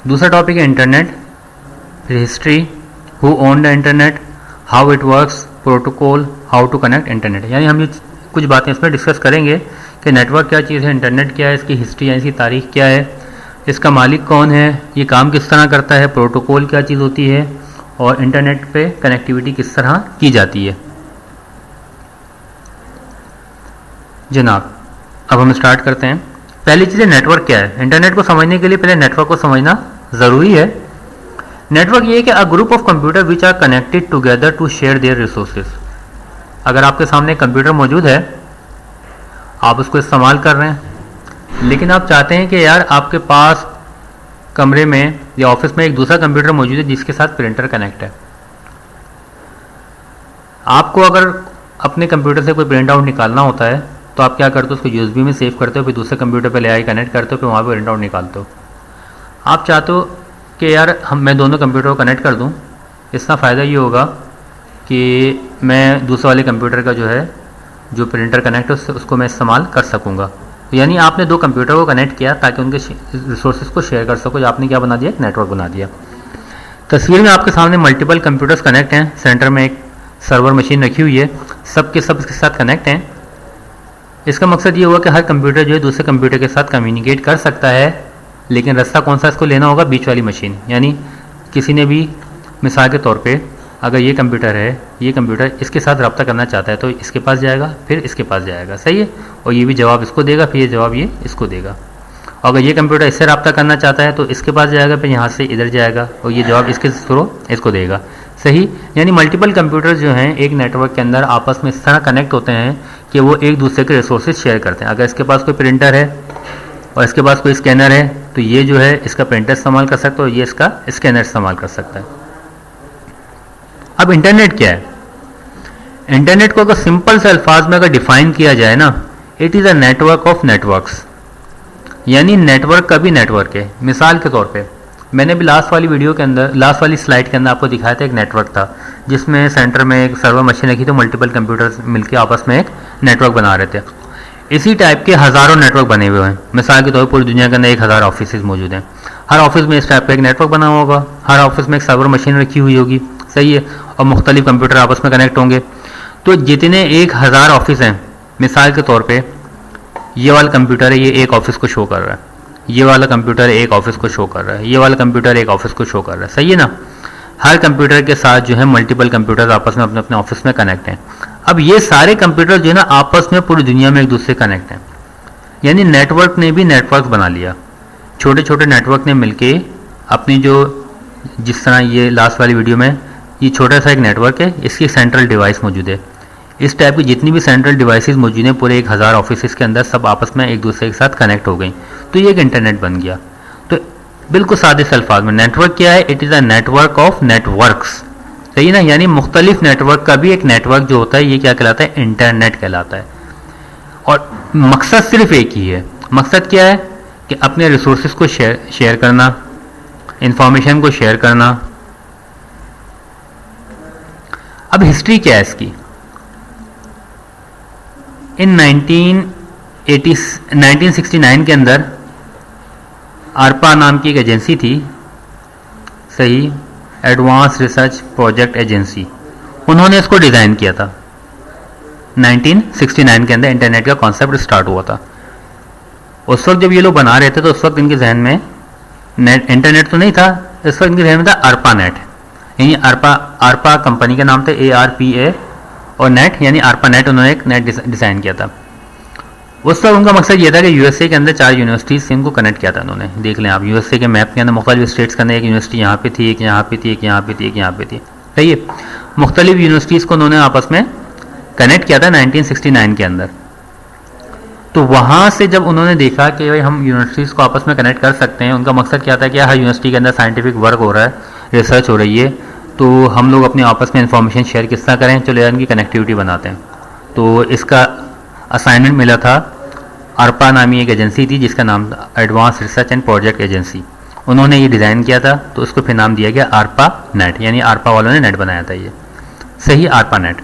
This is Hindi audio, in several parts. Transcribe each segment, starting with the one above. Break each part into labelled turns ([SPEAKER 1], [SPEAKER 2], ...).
[SPEAKER 1] दूसरा टॉपिक है इंटरनेट, फिर history, who own the internet, how it works, protocol, how to connect internet. यानी हम ये कुछ बातें इसमें डिस्कस करेंगे कि नेटवर्क क्या चीज़ है, इंटरनेट क्या है, इसकी हिस्ट्री यानी इसकी तारीख क्या है, इसका मालिक कौन है, ये काम किस तरह करता है, प्रोटोकॉल क्या चीज़ होती है, और इंटरनेट पे कनेक्टिविटी किस तरह की जाती है। जनाब अब हम स्टार्ट करते हैं। पहली चीज़ है नेटवर्क क्या है। इंटरनेट को समझने के लिए पहले नेटवर्क को समझना ज़रूरी है। नेटवर्क ये है कि a group of computer which are connected together to share their resources. अगर आपके सामने एक कंप्यूटर मौजूद है, आप उसको इस्तेमाल कर रहे हैं, लेकिन आप चाहते हैं कि यार आपके पास कमरे में या ऑफिस में एक दूसरा कंप्यूटर मौजूद है जिसके साथ प्रिंटर कनेक्ट है। आपको अगर अपने कंप्यूटर से कोई प्रिंट आउट निकालना होता है तो आप क्या करते हो, उसको यूएसबी में सेव करते हो, फिर दूसरे कंप्यूटर पे ले आके कनेक्ट करते हो, फिर वहाँ पे प्रिंट आउट निकालते हो। आप चाहते हो कि यार मैं दोनों कंप्यूटर को कनेक्ट कर दूँ। इसका फ़ायदा ये होगा कि मैं दूसरे वाले कंप्यूटर का जो प्रिंटर कनेक्ट है उसको मैं इस्तेमाल कर सकूँगा। यानी आपने दो कंप्यूटर को कनेक्ट किया ताकि उनके रिसोर्सेज को शेयर कर सको। आपने क्या बना दिया, एक नेटवर्क बना दिया। तस्वीर में आपके सामने मल्टीपल कंप्यूटर्स कनेक्ट हैं, सेंटर में एक सर्वर मशीन रखी हुई है, सब के सब इसके साथ कनेक्ट हैं। इसका मकसद ये हुआ कि हर कंप्यूटर जो है दूसरे कंप्यूटर के साथ कम्युनिकेट कर सकता है, लेकिन रास्ता कौन सा इसको लेना होगा, बीच वाली मशीन। यानी किसी ने भी मिसाल के तौर पे अगर ये कंप्यूटर है, ये कंप्यूटर इसके साथ रब्ता करना चाहता है तो इसके पास जाएगा, फिर इसके पास जाएगा, सही है, और ये भी जवाब इसको देगा, फिर ये जवाब ये इसको देगा। और अगर ये कंप्यूटर इससे रब्ता करना चाहता है तो इसके पास जाएगा, फिर यहाँ से इधर जाएगा और ये जवाब इसके थ्रू इसको देगा, सही। यानी मल्टीपल कंप्यूटर जो हैं एक नेटवर्क के अंदर आपस में इस तरह कनेक्ट होते हैं कि वो एक दूसरे के रिसोर्सेज शेयर करते हैं। अगर इसके पास कोई प्रिंटर है और इसके पास कोई स्कैनर है तो ये जो है इसका प्रिंटर इस्तेमाल कर सकता है और ये इसका स्कैनर इस्तेमाल कर सकता है। अब इंटरनेट क्या है। इंटरनेट को अगर सिंपल से अल्फाज में अगर डिफाइन किया जाए ना, it is a network of networks. यानी नेटवर्क का भी नेटवर्क है। मिसाल के तौर पे मैंने भी लास्ट वाली स्लाइड के अंदर आपको दिखाया था, एक नेटवर्क था जिसमें सेंटर में एक सर्वर मशीन रखी, तो मल्टीपल कंप्यूटर्स मिलकर आपस में एक नेटवर्क बना रहे थे। इसी टाइप के हज़ारों नेटवर्क बने हुए हैं। मिसाल के तौर पर पूरी दुनिया के अंदर 1000 ऑफिस मौजूद हैं। हर ऑफिस में इस टाइप का एक नेटवर्क बना हुआ होगा, हर ऑफिस में एक सर्वर मशीन रखी हुई होगी, सही है, और मुख्तलिफ कंप्यूटर आपस में कनेक्ट होंगे। तो जितने 1000 ऑफिस हैं, मिसाल के तौर पे ये वाला कंप्यूटर है, ये एक ऑफिस को शो कर रहा है, ये वाला कंप्यूटर एक ऑफिस को शो कर रहा है, ये वाला कंप्यूटर एक ऑफिस को शो कर रहा है, सही है ना। हर कंप्यूटर के साथ जो है मल्टीपल कंप्यूटर आपस में अपने अपने ऑफिस में कनेक्ट हैं। अब ये सारे कंप्यूटर जो है ना आपस में पूरी दुनिया में एक दूसरे कनेक्ट हैं। यानी नेटवर्क ने भी नेटवर्क बना लिया। छोटे छोटे नेटवर्क ने मिलके अपनी जिस तरह ये लास्ट वाली वीडियो में ये छोटा सा एक नेटवर्क है, इसकी सेंट्रल डिवाइस मौजूद है। इस टाइप की जितनी भी सेंट्रल डिवाइसेस मौजूद हैं पूरे 1000 ऑफिस के अंदर, सब आपस में एक दूसरे के साथ कनेक्ट हो गई, तो ये एक इंटरनेट बन गया। तो बिल्कुल सादे से अल्फाज में नेटवर्क क्या है, it is a network of networks, सही ना। यानी मुख्तलिफ नेटवर्क का भी एक नेटवर्क जो होता है ये क्या कहलाता है, इंटरनेट कहलाता है। और मकसद सिर्फ एक ही है। मकसद क्या है कि अपने रिसोर्सेज को शेयर करना, इंफॉर्मेशन को शेयर करना। अब हिस्ट्री क्या है इसकी। इन 1969 के अंदर आरपा नाम की एक एजेंसी थी, सही, एडवांस रिसर्च प्रोजेक्ट एजेंसी। उन्होंने इसको डिज़ाइन किया था। 1969 के अंदर इंटरनेट का कॉन्सेप्ट स्टार्ट हुआ था। उस वक्त जब ये लोग बना रहे थे तो उस वक्त इनके जहन में इंटरनेट तो नहीं था, इस वक्त इनके जहन में था आरपा नेट। यानी आरपा कंपनी का नाम था, ARPA, और नेट यानी आरपा नेट। उन्होंने एक नेट डिज़ाइन किया था। उस वक्त उनका मकसद ये था कि यूएसए के अंदर 4 यूनिवर्सिटीज़ से इनको कनेक्ट किया था उन्होंने। देख लें आप, यूएसए के मैप के अंदर मुख्तलिफ स्टेट्स के अंदर एक यूनिवर्सिटी यहाँ पे थी, एक यहाँ पे थी, एक यहाँ पे थी, एक यहाँ पे थी, सही है। मुख्तलिफ यूनिवर्सिटीज़ को उन्होंने आपस में कनेक्ट किया था 1969 के अंदर। तो वहाँ से जब उन्होंने देखा कि भाई हम यूनिवर्सिटीज़ को आपस में कनेक्ट कर सकते हैं, उनका मकसद क्या था कि हर यूनिवर्सिटी के अंदर साइंटिफिक वर्क हो रहा है, रिसर्च हो रही है, तो हम लोग अपने आपस में इंफॉर्मेशन शेयर किस तरह करें, चलो यार इनकी कनेक्टिविटी बनाते हैं। तो इसका असाइनमेंट मिला था। आरपा नामी एक एजेंसी थी जिसका नाम था advance research and project agency. उन्होंने ये डिज़ाइन किया था तो उसको फिर नाम दिया गया आरपा नेट, यानी आरपा वालों ने नेट बनाया था ये, सही, आरपा नेट।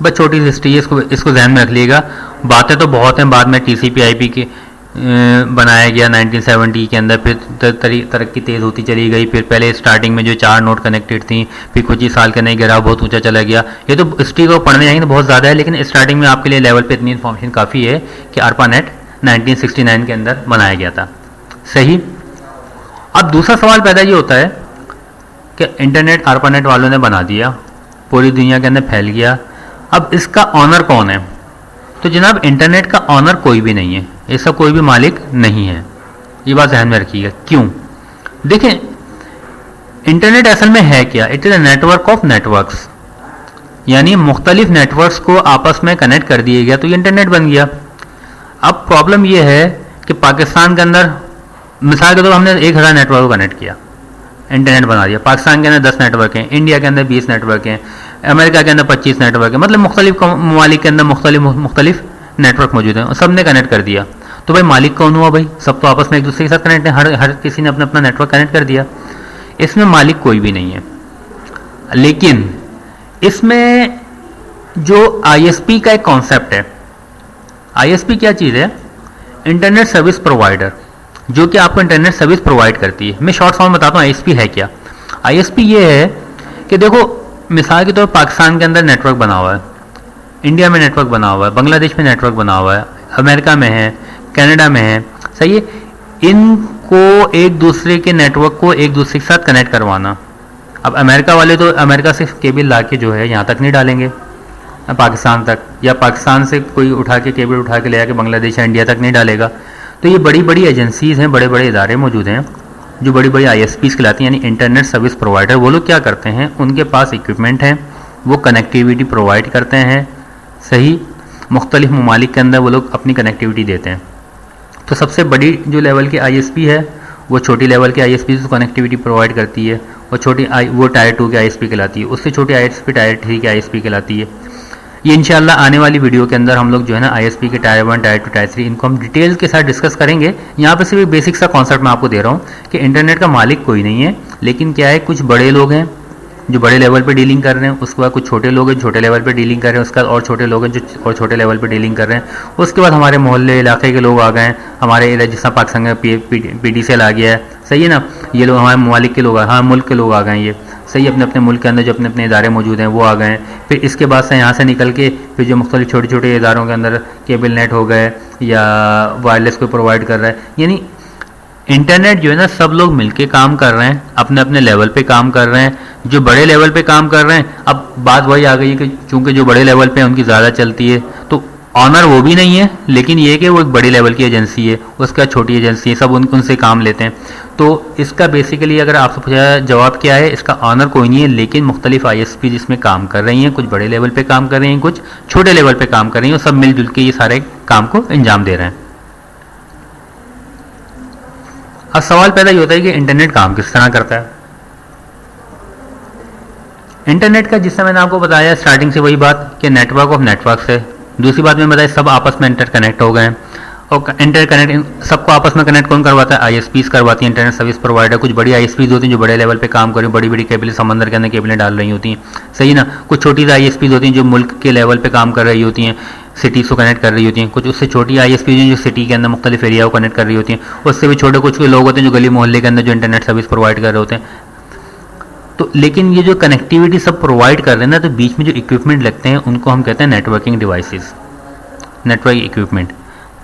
[SPEAKER 1] बस छोटी सी हिस्ट्री है, इसको ध्यान में रख लीजिएगा। बातें तो बहुत हैं, बाद में TCP/IP की बनाया गया 1970 के अंदर, फिर तरक्की तेज़ होती चली गई। फिर पहले स्टार्टिंग में जो 4 नोड कनेक्टेड थी, फिर कुछ ही साल के नहीं गिराव बहुत ऊंचा चला गया। ये तो हिस्ट्री को पढ़ने जाएंगे तो बहुत ज़्यादा है, लेकिन स्टार्टिंग में आपके लिए लेवल पे इतनी इन्फॉर्मेशन काफ़ी है कि ARPANET 1969 के अंदर बनाया गया था। सही। अब दूसरा सवाल पैदा ये होता है कि इंटरनेट ARPANET वालों ने बना दिया, पूरी दुनिया के अंदर फैल गया, अब इसका ऑनर कौन है? तो जनाब इंटरनेट का ऑनर कोई भी नहीं है, इसका कोई भी मालिक नहीं है, ये बात ध्यान में रखिएगा। क्यों? देखें, इंटरनेट असल में है क्या? It is a network of networks, यानी मुख्तलिफ नेटवर्क्स को आपस में कनेक्ट कर दिया गया तो ये इंटरनेट बन गया। अब प्रॉब्लम ये है कि पाकिस्तान के अंदर मिसाल के तौर पर हमने 1000 नेटवर्क को कनेक्ट किया, इंटरनेट बना दिया। पाकिस्तान के अंदर 10 नेटवर्क हैं, इंडिया के अंदर 20 नेटवर्क हैं, अमेरिका के अंदर 25 नेटवर्क है, मतलब मुख्तलिफ ममालिक के अंदर मुख्तलिफ नेटवर्क मौजूद हैं, सब ने कनेक्ट कर दिया। तो भाई मालिक कौन हुआ? भाई सब तो आपस में एक दूसरे के साथ कनेक्ट है, हर किसी ने अपना अपना नेटवर्क कनेक्ट कर दिया, इसमें मालिक कोई भी नहीं है। लेकिन इसमें जो ISP का एक कॉन्सेप्ट है, ISP क्या चीज़ है? इंटरनेट सर्विस प्रोवाइडर, जो कि आपको इंटरनेट सर्विस प्रोवाइड करती है। मैं शॉर्ट फॉर्म बताता हूँ ISP है क्या। ISP ये है कि देखो, मिसाल के तौर पर पाकिस्तान के अंदर नेटवर्क बना हुआ है, इंडिया में नेटवर्क बना हुआ है, बांग्लादेश में नेटवर्क बना हुआ है, अमेरिका में है, कनाडा में है, सही है। इनको एक दूसरे के नेटवर्क को एक दूसरे के साथ कनेक्ट करवाना। अब अमेरिका वाले तो अमेरिका से केबल ला के जो है यहाँ तक नहीं डालेंगे पाकिस्तान तक, या पाकिस्तान से कोई उठा के केबल उठा के ले आके बांग्लादेश या इंडिया तक नहीं डालेगा। तो ये बड़ी बड़ी एजेंसीज़ हैं, बड़े बड़े इदारे मौजूद हैं जो बड़ी बड़ी ISPs कहलाती हैं, यानी इंटरनेट सर्विस प्रोवाइडर। वो लोग क्या करते हैं, उनके पास इक्विपमेंट हैं, वो कनेक्टिविटी प्रोवाइड करते हैं, सही। मुख्तलिफ ममालिक के अंदर वो लोग अपनी कनेक्टिविटी देते हैं। तो सबसे बड़ी जो लेवल की ISP है वो छोटी लेवल के ISP को कनेक्टिविटी प्रोवाइड करती है, और वो टायर 2 की ISP कहलाती है, उससे छोटी ISP टायर 3 की ISP कहलाती है। ये इंशाल्लाह आने वाली वीडियो के अंदर हम लोग जो है ना ISP के टायर 1, टायर 2, टायर 3 इनको हम डिटेल के साथ डिस्कस करेंगे। यहाँ पे सिर्फ एक बेसिक सा कॉन्सेप्ट मैं आपको दे रहा हूँ कि इंटरनेट का मालिक कोई नहीं है, लेकिन क्या है, कुछ बड़े लोग हैं जो बड़े लेवल पे डीलिंग कर रहे हैं, उसके बाद कुछ छोटे लोग हैं जो छोटे लेवल पे डीलिंग कर रहे हैं, उसके बाद और छोटे लोग हैं जो और छोटे लेवल पे डीलिंग कर रहे हैं, उसके बाद हमारे मोहल्ले इलाके के लोग आ गए हैं, हमारे जिस तरह पाकिस्तान में PDCL आ गया है, सही है ना, ये लोग हमारे ममालिक के लोग, हाँ मुल्क के लोग आ गए हैं, ये सही, अपने अपने मुल्क के अंदर जो अपने अपने इदारे मौजूद हैं वो आ गए हैं। फिर इसके बाद से यहाँ से निकल के फिर जो मुख्तलिफ छोटे छोटे इदारों के अंदर केबल नेट हो गए या वायरलेस को प्रोवाइड कर रहा है, यानी इंटरनेट जो है ना सब लोग मिलके काम कर रहे हैं, अपने अपने लेवल पे काम कर रहे हैं। जो बड़े लेवल पे काम कर रहे हैं, अब बात वही आ गई है कि चूंकि जो बड़े लेवल पे उनकी ज़्यादा चलती है, तो ऑनर वो भी नहीं है, लेकिन ये कि वो एक बड़ी लेवल की एजेंसी है, उसका छोटी एजेंसी है, सब उनसे काम लेते हैं। तो इसका बेसिकली अगर आपसे पूछा जवाब क्या है, इसका ऑनर कोई नहीं है, लेकिन मुख्तलिफ ISP जिसमें काम कर रही हैं, कुछ बड़े लेवल पे काम कर रही हैं, कुछ छोटे लेवल पे काम कर रही हैं, और सब मिलजुल के ये सारे काम को अंजाम दे रहे हैं। अब सवाल पैदा ये होता है कि इंटरनेट काम किस तरह करता है। इंटरनेट का जिस समय मैंने आपको बताया स्टार्टिंग से वही बात कि नेटवर्क ऑफ नेटवर्क्स है। दूसरी बात में बताया सब आपस में इंटर कनेक्ट हो गए हैं, और इंटर कनेक्ट सबको आपस में कनेक्ट कौन करवाता है? ISPs करवाती है, इंटरनेट सर्विस प्रोवाइडर। कुछ बड़ी ISPs होती हैं जो बड़े लेवल पे काम कर रही हैं, बड़ी बड़ी केबलें समंदर के अंदर केबलें डाल रही होती हैं, सही ना। कुछ छोटी ISPs होती हैं जो मुल्क के लेवल पे काम कर रही होती हैं, सिटीज़ को कनेक्ट कर रही होती हैं। कुछ उससे छोटी ISPs हैं जो सिटी के अंदर मुख्तलिफ एरिया को कनेक्ट कर रही होती हैं। उससे भी छोटे कुछ लोग होते हैं जो गली मोहल्ले के अंदर जो इंटरनेट सर्विस प्रोवाइड कर रहे होते हैं। तो लेकिन ये जो कनेक्टिविटी सब प्रोवाइड कर रहे हैं ना, तो बीच में जो इक्विपमेंट लगते हैं उनको हम कहते हैं नेटवर्किंग डिवाइसेस, नेटवर्क इक्विपमेंट।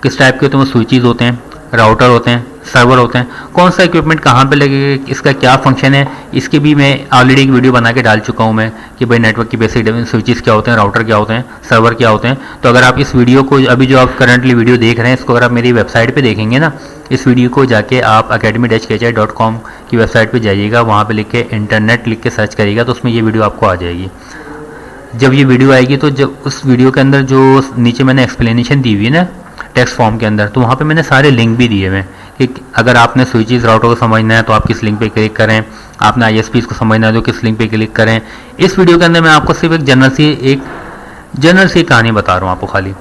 [SPEAKER 1] किस टाइप के होते हैं? वो स्विचेस होते हैं, राउटर होते हैं, सर्वर होते हैं। कौन सा इक्विपमेंट कहाँ पे लगेगा, इसका क्या फंक्शन है, इसकी भी मैं ऑलरेडी एक वीडियो बना के डाल चुका हूँ मैं कि भाई नेटवर्क की बेसिक स्विचेस क्या होते हैं, राउटर क्या होते हैं, सर्वर क्या होते हैं। तो अगर आप इस वीडियो को अभी जो आप करंटली वीडियो देख रहे हैं इसको अगर आप मेरी वेबसाइट पर देखेंगे ना, इस वीडियो को जाके आप academy-kchi.com की वेबसाइट पर जाइएगा, वहाँ पर लिख के इंटरनेट लिख के सर्च करिएगा तो उसमें ये वीडियो आपको आ जाएगी। जब ये वीडियो आएगी तो जब उस वीडियो के अंदर जो नीचे मैंने एक्सप्लेनेशन दी हुई है ना टेक्स्ट फॉर्म के अंदर, तो वहाँ पे मैंने सारे लिंक भी दिए हुए हैं कि अगर आपने स्विचेस राउटर को समझना है तो आप किस लिंक पे क्लिक करें, आपने ISPs को समझना है तो किस लिंक पे क्लिक करें। इस वीडियो के अंदर मैं आपको सिर्फ एक जनरल सी कहानी बता रहा हूँ आपको खाली।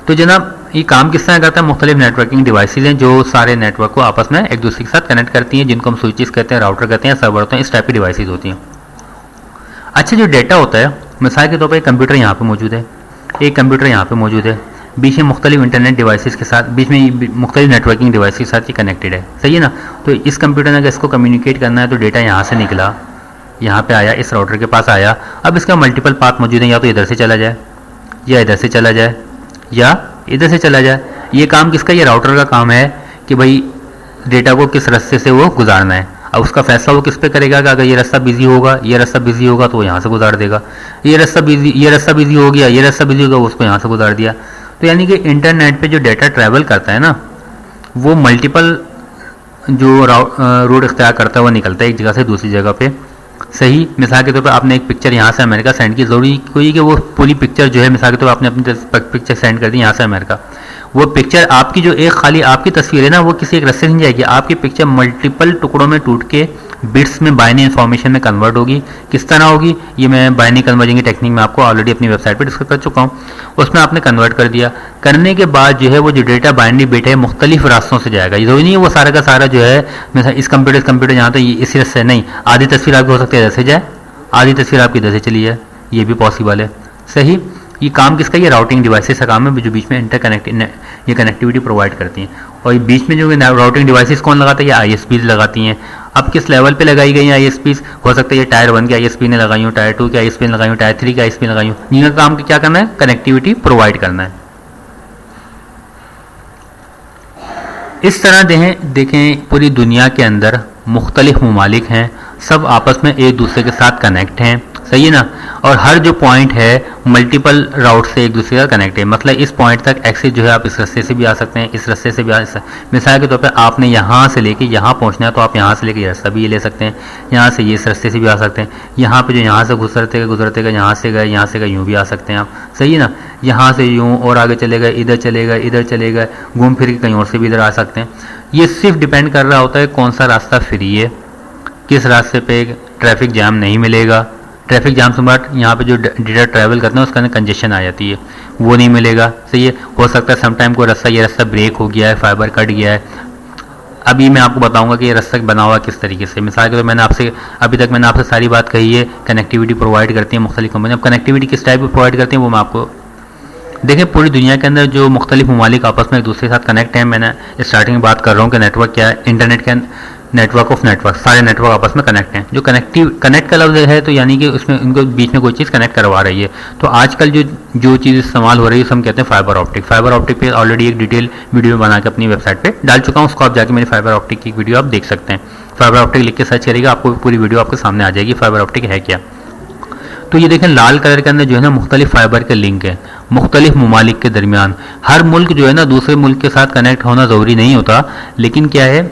[SPEAKER 1] तो जनाब ये काम किस तरह करता है? मुख्तलिफ नेटवर्किंग डिवाइसेज हैं जो सारे नेटवर्क को आपस में एक दूसरे के साथ कनेक्ट करती हैं, जिनको हम स्विचेस कहते हैं, राउटर कहते हैं, सर्वर होते हैं, इस टाइप की डिवाइसेज होती हैं। अच्छा, जो डेटा होता है, मिसाल के तौर पर एक कंप्यूटर यहाँ पर मौजूद है, एक कंप्यूटर यहाँ पर मौजूद है, बीच में मुख्तलिफ इंटरनेट डिवाइसेस के साथ, बीच में मुख्तलिफ नेटवर्किंग डिवाइस के साथ ये कनेक्टेड है, सही है ना। तो इस कंप्यूटर ने अगर इसको कम्युनिकेट करना है तो डेटा यहाँ से निकला, यहाँ पे आया, इस राउटर के पास आया। अब इसका मल्टीपल पाथ मौजूद है, या तो इधर से चला जाए, या इधर से चला जाए, या इधर से चला जाए। ये काम किसका, ये राउटर का काम है कि भाई डेटा को किस रास्ते से वो गुजारना है। अब उसका फैसला वो किस पे करेगा कि अगर ये रास्ता बिजी होगा, ये रास्ता बिजी होगा तो वो यहाँ से गुजार देगा, ये रास्ता बिजी हो गया, ये रास्ता बिजी होगा, उसको यहाँ से गुजार दिया। तो यानी कि इंटरनेट पे जो डेटा ट्रैवल करता है ना, वो मल्टीपल जो रूट इख्तियार करता है वो निकलता है एक जगह से दूसरी जगह पे, सही। मिसाल के तौर पर आपने एक पिक्चर यहाँ से अमेरिका सेंड की, ज़रूरी कोई कि वो पूरी पिक्चर जो है, मिसाल के तौर पर आपने अपनी पिक्चर सेंड कर दी यहाँ से अमेरिका, वो पिक्चर आपकी जो एक खाली आपकी तस्वीर है ना, वो किसी एक रास्ते से नहीं जाएगी, आपकी पिक्चर मल्टीपल टुकड़ों में टूट के बिट्स में बाइनरी इन्फॉर्मेशन में कन्वर्ट होगी। किस तरह होगी, ये मैं बाइनरी कन्वर्जिंग की टेक्निक में आपको ऑलरेडी अपनी वेबसाइट पर डिस्कस कर चुका हूँ। उसमें आपने कन्वर्ट कर दिया, करने के बाद जो है वो जो डेटा बाइनरी बिट है मुख्तलिफ रास्तों से जाएगा। ये जरूरी नहीं है वो सारा का सारा जो है मिसाल इस कंप्यूटर जहाँ तो इसी रास्ते नहीं, आधी तस्वीर आपकी हो सकती है इधर से जाए, आधी तस्वीर आपकी इधर से चली जाए, ये भी पॉसिबल है, सही। ये काम किसका, ये राउटिंग डिवाइसेस का काम है जो बीच में ये कनेक्टिविटी प्रोवाइड करती हैं। और ये बीच में जो राउटिंग डिवाइसेस कौन लगाता है, ये ISPs लगाती हैं। अब किस लेवल पे लगाई गई हैं ISPs, हो सकता है ये टायर 1 की ISP ने लगाई हो, टायर 2 की ISP ने लगाई हो, टायर 3 की ISP ने लगाई हो। इनका काम क्या करना है, कनेक्टिविटी प्रोवाइड करना है। इस तरह देखें पूरी दुनिया के अंदर मुख्तलिफ ममालिक हैं, सब आपस में एक दूसरे के साथ कनेक्ट हैं, सही है ना। और हर जो पॉइंट है मल्टीपल राउट से एक दूसरे का कनेक्ट है, मतलब इस पॉइंट तक एक्सेस जो है आप इस रास्ते से भी आ सकते हैं, इस रास्ते से भी आ सकते हैं। मिसाल के तौर पे आपने यहाँ से लेके यहाँ पहुँचना है तो आप यहाँ से लेके ये रास्ता भी ये ले सकते हैं, यहाँ से ये इस रास्ते से भी आ सकते हैं। यहाँ पे जो यहाँ से गुजरते गए यहाँ से गए यूँ भी आ सकते हैं आप, सही है ना। यहाँ से यूँ और आगे चले गए, इधर चले गए, घूम फिर के कहीं और से भी इधर आ सकते हैं। ये सिर्फ डिपेंड कर रहा होता है कौन सा रास्ता फ्री है, किस रास्ते पे ट्रैफिक जाम नहीं मिलेगा। ट्रैफिक जाम से बाद यहाँ पे जो डेटा ट्रैवल करते हैं उसके अंदर कंजेशन आ जाती है, वो नहीं मिलेगा, सही है। हो सकता है समटाइम कोई रास्ता ये रास्ता ब्रेक हो गया है, फाइबर कट गया है। अभी मैं आपको बताऊंगा कि ये रास्ता बना हुआ किस तरीके से। मिसाल के तौर अभी तक मैंने आपसे सारी बात कही है, कनेक्टिविटी प्रोवाइड करती है मुख्तलिफ कंपनी। अब कनेक्टिविटी किस टाइप की प्रोवाइड करती है वो मैं आपको देखें। पूरी दुनिया के अंदर जो मुख्तलिफ ममालिक आपस में एक दूसरे के साथ कनेक्ट हैं, मैंने स्टार्टिंग में बात कर रहा हूँ कि नेटवर्क क्या है, इंटरनेट के नेटवर्क ऑफ नेटवर्क, सारे नेटवर्क आपस में कनेक्ट हैं। जो कनेक्ट का लफ्ज़ है तो यानी कि उसमें उनको बीच में कोई चीज़ कनेक्ट करवा रही है। तो आजकल जो चीज़ इस्तेमाल हो रही है उसे हम कहते हैं फाइबर ऑप्टिक। फाइबर ऑप्टिक पे ऑलरेडी एक डिटेल वीडियो बना के अपनी वेबसाइट पे डाल चुका हूँ, उसको आप जाके मेरी फाइबर ऑप्टिक की वीडियो आप देख सकते हैं। फाइबर ऑप्टिक लिख के सर्च करिएगा, आपको पूरी वीडियो आपके सामने आ जाएगी फाइबर ऑप्टिक है क्या। तो ये देखें लाल कलर के अंदर जो है ना मुख्तलिफ फाइबर के लिंक है मुख्तलिफ ममालिक के दरमियान। हर मुल्क जो है ना दूसरे मुल्क के साथ कनेक्ट होना ज़रूरी नहीं होता, लेकिन क्या है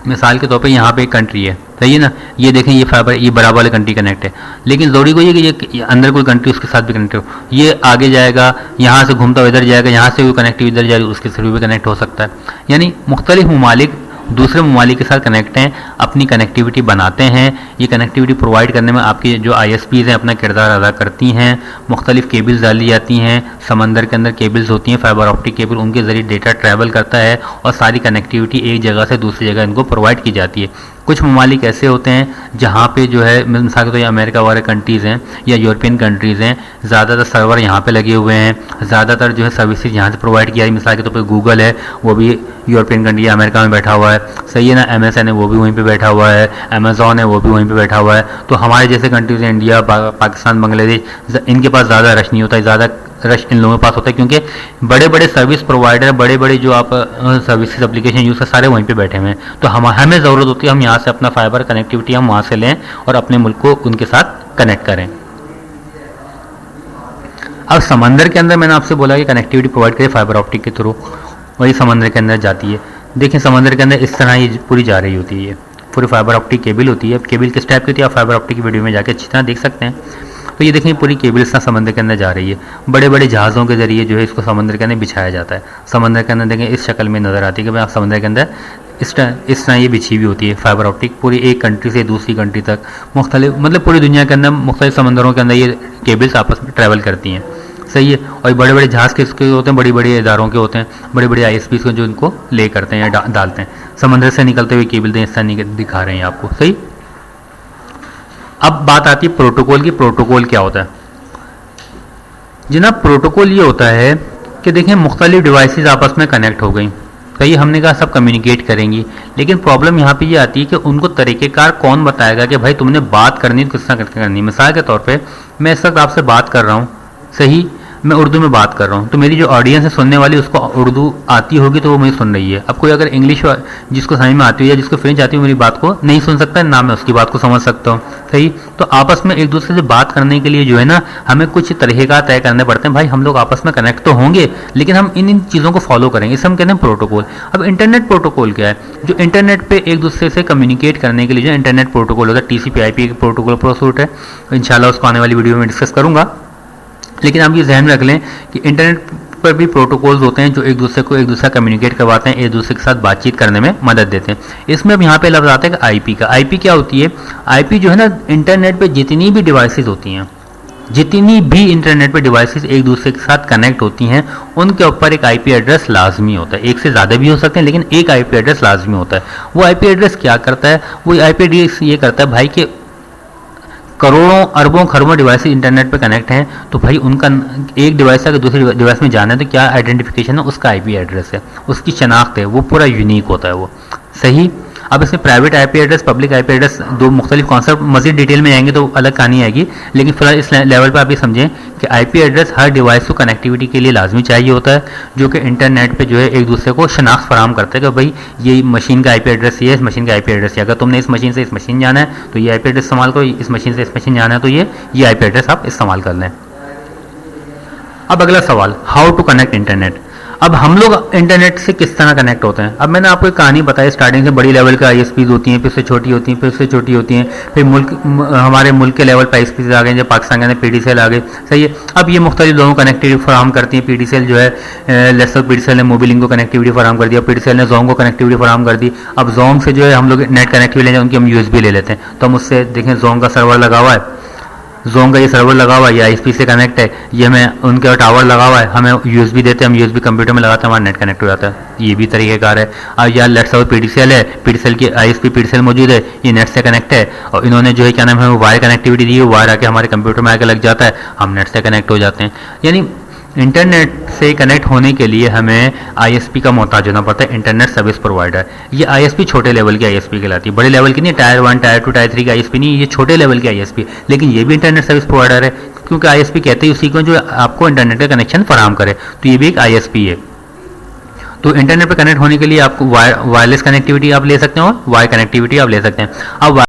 [SPEAKER 1] मिसाल के तौर पे यहाँ पे एक कंट्री है, सही है ना। ये देखें ये फाइबर ये बराबर वाले कंट्री कनेक्ट है, लेकिन ज़रूरी कोई है कि ये अंदर कोई कंट्री उसके साथ भी कनेक्ट हो। ये आगे जाएगा, यहाँ से घूमता हुआ इधर जाएगा, यहाँ से कोई कनेक्टिव इधर जाएगी, उसके थ्रू भी कनेक्ट हो सकता है। यानी मुख्तलिफ ममालिक दूसरे ममालिक के साथ कनेक्ट हैं, अपनी कनेक्टिविटी बनाते हैं। ये कनेक्टिविटी प्रोवाइड करने में आपकी जो ISPs हैं अपना किरदार अदा करती हैं। मुख्तलिफ केबल्स डाली जाती हैं, समंदर के अंदर केबल्स होती हैं, फाइबर ऑप्टिक केबल, उनके ज़रिए डेटा ट्रैवल करता है और सारी कनेक्टिविटी एक जगह से दूसरी जगह इनको प्रोवाइड की जाती है। कुछ ममालिक ऐसे होते हैं जहाँ पे जो है मिसाल के तो ये अमेरिका वाले कंट्रीज़ हैं या यूरोपियन कंट्रीज़ हैं, ज़्यादातर सर्वर यहाँ पे लगे हुए हैं, ज़्यादातर जो है सर्विसेज यहाँ से प्रोवाइड किया है। मिसाल के तौर पे गूगल है वो भी यूरोपियन कंट्री अमेरिका में बैठा हुआ है, सही है ना। MSN है वो भी वहीं पे बैठा हुआ है, अमेज़ॉन है वो भी वहीं पे बैठा हुआ है। तो हमारे जैसे कंट्रीज़ हैं इंडिया, पाकिस्तान, बांग्लादेश, इनके पास ज़्यादा रश नहीं होता है, ज़्यादा रश इन लोगों के पास होता है क्योंकि बड़े बड़े सर्विस प्रोवाइडर, बड़े बड़े जो आप सर्विसेज एप्लीकेशन यूज़ कर सारे वहीं पे बैठे हुए हैं। तो हमें ज़रूरत होती है हम यहाँ से अपना फाइबर कनेक्टिविटी हम वहाँ से लें और अपने मुल्क को उनके साथ कनेक्ट करें। अब समंदर के अंदर मैंने आपसे बोला कि कनेक्टिविटी प्रोवाइड करें फाइबर ऑप्टिक के थ्रू, वही समंदर के अंदर जाती है। देखें समंदर के अंदर इस तरह ये पूरी जा रही होती है, पूरी फाइबर ऑप्टिक केबल होती है। केबल किस टाइप की होती है आप फाइबर ऑप्टिक की वीडियो में जाके अच्छी तरह देख सकते हैं। तो ये देखें पूरी केबल इस तरह समंदर के अंदर जा रही है, बड़े बड़े जहाज़ों के जरिए जो है इसको समंदर के अंदर बिछाया जाता है। समंदर के अंदर देखें इस शक्ल में नज़र आती है कि भाई आप समंदर के अंदर इस तरह ये बिछी हुई होती है फाइबर ऑप्टिक, पूरी एक कंट्री से दूसरी कंट्री तक मुख्तलिफ मतलब पूरी दुनिया के अंदर मुख्तलिफ समंदरों के अंदर ये केबल्स आपस में ट्रैवल करती हैं, सही है। और बड़े बड़े जहाज़ किसके होते हैं, बड़ी बड़ी इदारों के होते हैं, बड़े बड़े ISPs को जो इनको ले करते हैं या डालते हैं। समंदर से निकलते हुए केबल इस तरह दिखा रहे हैं आपको, सही। अब बात आती है प्रोटोकॉल की। प्रोटोकॉल क्या होता है जनाब? प्रोटोकॉल ये होता है कि देखें मुख्तलिफ डिवाइसेस आपस में कनेक्ट हो गई, सही, हमने कहा सब कम्युनिकेट करेंगी, लेकिन प्रॉब्लम यहाँ पे ये आती है कि उनको तरीक़ेकार कौन बताएगा कि भाई तुमने बात करनी तो किस तरह करनी। मिसाल के तौर पे मैं इस वक्त आपसे बात कर रहा हूँ, सही, मैं उर्दू में बात कर रहा हूँ, तो मेरी जो ऑडियंस है सुनने वाली उसको उर्दू आती होगी तो वो मुझे सुन रही है। अब कोई अगर इंग्लिश जिसको समझ में आती हो या जिसको फ्रेंच आती हो मेरी बात को नहीं सुन सकता, ना मैं उसकी बात को समझ सकता हूँ, सही। तो आपस में एक दूसरे से बात करने के लिए जो है ना हमें कुछ तरीक़ेकार तय करने पड़ते हैं। भाई हम लोग आपस में कनेक्ट तो होंगे लेकिन हम इन चीज़ों को फॉलो करेंगे, इसे हम कहते हैं प्रोटोकॉल। अब इंटरनेट प्रोटोकॉल क्या है? जो इंटरनेट पे एक दूसरे से कम्युनिकेट करने के लिए जो इंटरनेट प्रोटोकॉल होता है, TCP/IP एक प्रोटोकॉल प्रोसूट है, इंशाल्लाह उसको आने वाली वीडियो में डिस्कस करूंगा। लेकिन आप ये ध्यान में रख लें कि इंटरनेट पर भी प्रोटोकॉल्स होते हैं जो एक दूसरा कम्युनिकेट करवाते हैं, एक दूसरे के साथ बातचीत करने में मदद देते हैं। इसमें अब यहाँ पे लफ्ज़ आता है कि आईपी का। आईपी क्या होती है? आईपी जो है ना, इंटरनेट पे जितनी भी डिवाइसेस होती हैं, जितनी भी इंटरनेट पे डिवाइसेस एक दूसरे के साथ कनेक्ट होती हैं, उनके ऊपर एक आईपी एड्रेस लाजमी होता है। एक से ज़्यादा भी हो सकते हैं लेकिन एक आईपी एड्रेस लाजमी होता है। वो आईपी एड्रेस क्या करता है? वो आईपी एड्रेस ये करता है भाई कि करोड़ों अरबों खरबों डिवाइस इंटरनेट पे कनेक्ट हैं, तो भाई उनका एक डिवाइस से अगर दूसरे डिवाइस में जाना है तो क्या आइडेंटिफिकेशन है? उसका आईपी एड्रेस है, उसकी शनाख्त है, वो पूरा यूनिक होता है वो, सही। अब इसमें private IP address, public IP address, दो मुख्तलिफ कॉन्सेप्ट, मज़ीद डिटेल में आएंगे तो अलग कहानी आएगी, लेकिन फिलहाल इस लेवल पर आप ये समझें कि आईपी एड्रेस हर डिवाइस को कनेक्टिविटी के लिए लाजमी चाहिए होता है, जो कि इंटरनेट पे जो है एक दूसरे को शनाख्त फराहम करता है कि भाई ये मशीन का आईपी एड्रेस ये है, इस मशीन का आईपी एड्रेस ये। अगर तुमने इस मशीन से इस मशीन जाना है तो ये आईपी एड्रेस इस्तेमाल करो, इस मशीन से इस मशीन जाना है तो ये आईपी एड्रेस आप इस्तेमाल कर लें। अब अगला सवाल, हाउ टू कनेक्ट इंटरनेट। अब हम लोग इंटरनेट से किस तरह कनेक्ट होते हैं? अब मैंने आपको एक कहानी बताई, स्टार्टिंग से बड़ी लेवल के आईएसपीज होती हैं, फिर से छोटी होती हैं, फिर से छोटी होती हैं, फिर हमारे मुल्क के लेवल पर आईएसपीज आ गए, जब पाकिस्तान के अंदर पीडीसीएल आ गए, सही है। अब ये मुख्तलिफ लोगों को कनेक्टिविटी फराहम करती हैं। पीडीसीएल जो है लेट्स पीडीसीएल ने मोबिलिंग को कनेक्टिविटी फराहम कर दिया, पीडीसीएल ने जोंग को कनेक्टिविटी फराहम कर दी। अब जोंग से जो है हम लोग नेट कनेक्टिविटी लेते हैं, उनकी हम यूएसबी ले लेते हैं, तो हम उससे देखें जोंग का सर्वर लगा हुआ है, जोंग का ये सर्वर लगा हुआ है, ये आईएसपी से कनेक्ट है, ये हमें उनके टावर लगा हुआ है, हमें यूएसबी देते हैं, हम यूएसबी कंप्यूटर में लगाते हैं, हमारा नेट कनेक्ट हो जाता है। ये भी तरीक़ेकार है। अब यार लेट्स सपोज पीडीसीएल है, पीडीसीएल की आईएसपी पीडीसीएल मौजूद है, ये नेट से कनेक्ट है और इन्होंने जो है क्या नाम है वायर कनेक्टिविटी दी है, वायर आके हमारे कंप्यूटर में आके लग जाता है, हम नेट से कनेक्ट हो जाते हैं। यानी इंटरनेट से कनेक्ट होने के लिए हमें आईएसपी का मोहताज होना पड़ता है, इंटरनेट सर्विस प्रोवाइडर। ये आईएसपी छोटे लेवल की आईएसपी कहलाती है, बड़े लेवल की नहीं, टायर 1 टायर 2 टायर 3 की आईएसपी नहीं, ये छोटे लेवल की आईएसपी, लेकिन ये भी इंटरनेट सर्विस प्रोवाइडर है, क्योंकि आईएसपी कहते हैं उसी को जो आपको इंटरनेट का कनेक्शन फराहम करे, तो ये भी एक आईएसपी है। तो इंटरनेट पर कनेक्ट होने के लिए आपको वायरलेस कनेक्टिविटी आप ले सकते हैं और वायर कनेक्टिविटी आप ले सकते हैं। अब